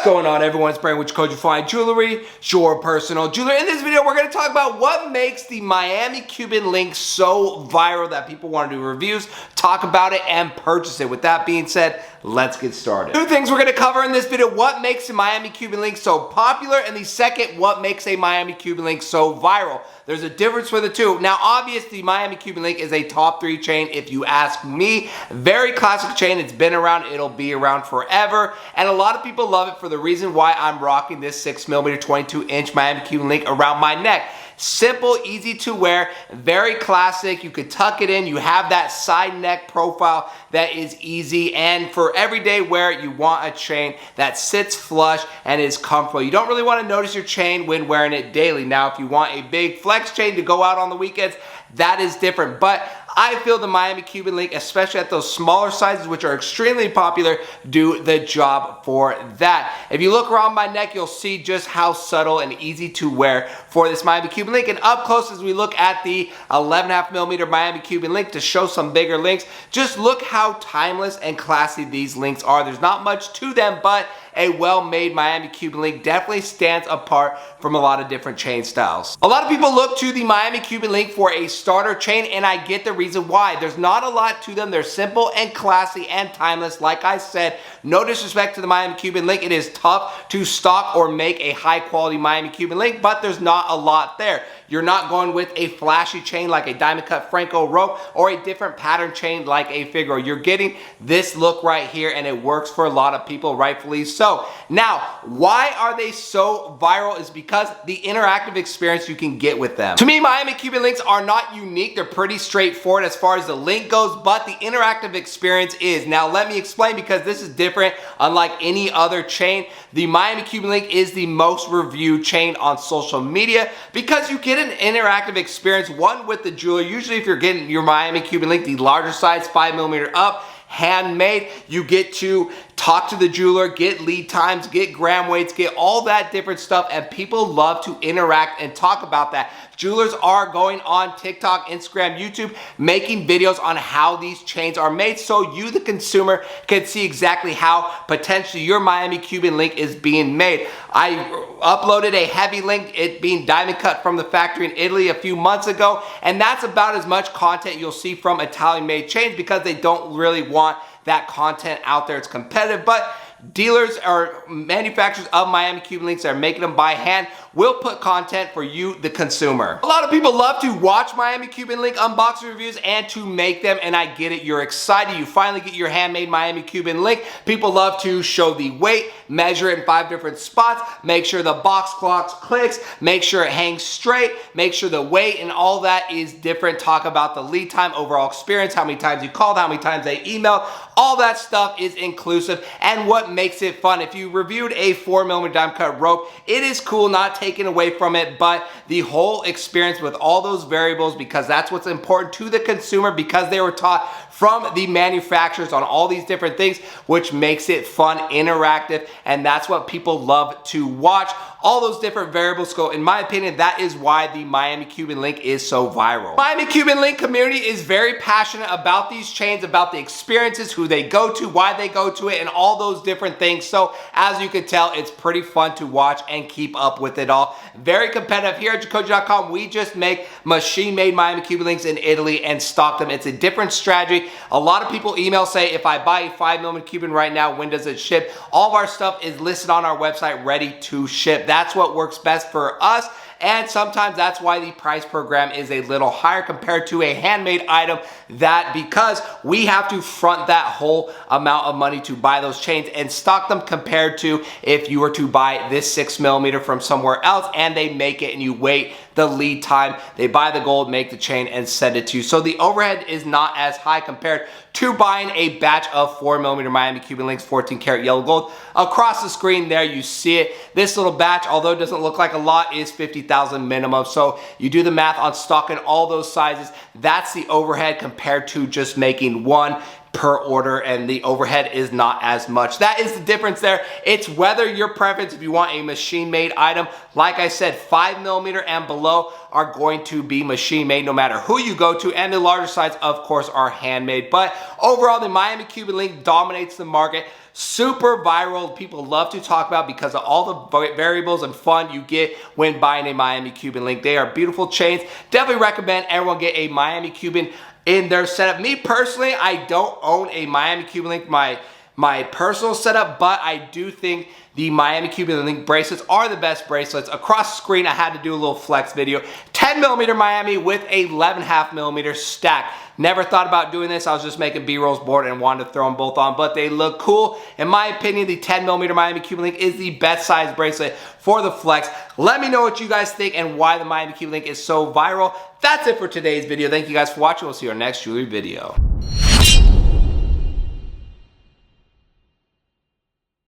going on, everyone? It's Brandon with your Code You Find Jewelry, your personal jeweler. In this video, we're going to talk about what makes the Miami Cuban link so viral that people want to do reviews, talk about it, and purchase it. With that being said, let's get started. Two things we're going to cover in this video: what makes the Miami Cuban link so popular, and the second, what makes a Miami Cuban link so viral. There's a difference for the two. Now, obviously, Miami Cuban link is a top 3 chain if you ask me. Very classic chain. It's been around. It'll be around forever. And a lot of people love it for the reason why I'm rocking this 6mm 22-inch Miami Cuban link around my neck. Simple, easy to wear, very classic. You could tuck it in. You have that side neck profile that is easy, and for everyday wear, you want a chain that sits flush and is comfortable. You don't really want to notice your chain when wearing it daily. Now, if you want a big flex chain to go out on the weekends, that is different, but I feel the Miami Cuban link, especially at those smaller sizes, which are extremely popular, do the job for that. If you look around my neck, you'll see just how subtle and easy to wear for this Miami Cuban link. And up close, as we look at the 11.5mm Miami Cuban link to show some bigger links, just look how timeless and classy these links are. There's not much to them, but a well-made Miami Cuban link definitely stands apart from a lot of different chain styles. A lot of people look to the Miami Cuban link for a starter chain, and I get the reason why. There's not a lot to them. They're simple and classy and timeless. Like I said, no disrespect to the Miami Cuban link. It is tough to stock or make a high-quality Miami Cuban link, but there's not a lot there. You're not going with a flashy chain like a diamond cut Franco rope or a different pattern chain like a Figaro. You're getting this look right here, and it works for a lot of people, rightfully so. Now, why are they so viral is because the interactive experience you can get with them. To me, Miami Cuban links are not unique. They're pretty straightforward as far as the link goes, but the interactive experience is. Now, let me explain, because this is different. Unlike any other chain, the Miami Cuban link is the most reviewed chain on social media because you get an interactive experience, one with the jeweler. Usually if you're getting your Miami Cuban link, the larger size, 5mm up, handmade, you get to talk to the jeweler, get lead times, get gram weights, get all that different stuff, and people love to interact and talk about that. Jewelers are going on TikTok, Instagram, YouTube, making videos on how these chains are made, so you, the consumer, can see exactly how potentially your Miami Cuban link is being made. I uploaded a heavy link, it being diamond cut from the factory in Italy a few months ago, and that's about as much content you'll see from Italian-made chains because they don't really want that content out there. It's competitive, but dealers or manufacturers of Miami Cuban links that are making them by hand will put content for you, the consumer. A lot of people love to watch Miami Cuban link unboxing reviews and to make them, and I get it. You're excited. You finally get your handmade Miami Cuban link. People love to show the weight, measure it in 5 different spots, make sure the box clicks, make sure it hangs straight, make sure the weight and all that is different. Talk about the lead time, overall experience, how many times you called, how many times they emailed. All that stuff is inclusive, and what makes it fun. If you reviewed a 4mm diamond cut rope, it is cool, not taken away from it, but the whole experience with all those variables, because that's what's important to the consumer, because they were taught from the manufacturers on all these different things, which makes it fun, interactive, and that's what people love to watch. All those different variables go. In my opinion, that is why the Miami Cuban link is so viral. Miami Cuban link community is very passionate about these chains, about the experiences, who they go to, why they go to it, and all those different things. So as you can tell, it's pretty fun to watch and keep up with it all. Very competitive. Here at Jacoja.com, we just make machine-made Miami Cuban links in Italy and stock them. It's a different strategy. A lot of people email, say, if I buy a 5mm Cuban right now, when does it ship? All of our stuff is listed on our website, ready to ship. That's what works best for us. And sometimes that's why the price per gram is a little higher compared to a handmade item, that because we have to front that whole amount of money to buy those chains and stock them, compared to if you were to buy this 6mm from somewhere else and they make it and you wait the lead time, they buy the gold, make the chain, and send it to you. So the overhead is not as high compared to buying a batch of 4mm Miami Cuban links, 14 karat yellow gold. Across the screen there, you see it. This little batch, although it doesn't look like a lot, is 50,000 minimum. So you do the math on stocking all those sizes. That's the overhead compared to just making one per order, and the overhead is not as much. That is the difference there. It's whether your preference, if you want a machine-made item, like I said, 5mm and below, are going to be machine made no matter who you go to, and the larger size, of course, are handmade. But overall, the Miami Cuban link dominates the market. Super viral, people love to talk about because of all the variables and fun you get when buying a Miami Cuban link. They are beautiful chains. Definitely recommend everyone get a Miami Cuban in their setup. Me personally, I don't own a Miami Cuban link, my personal setup, but I do think the Miami Cuban link bracelets are the best bracelets. Across the screen, I had to do a little flex video. 10mm Miami with a 11.5mm stack. Never thought about doing this. I was just making B-rolls board and wanted to throw them both on, but they look cool. In my opinion, the 10mm Miami Cuban link is the best size bracelet for the flex. Let me know what you guys think and why the Miami Cuban link is so viral. That's it for today's video. Thank you guys for watching. We'll see you in our next jewelry video.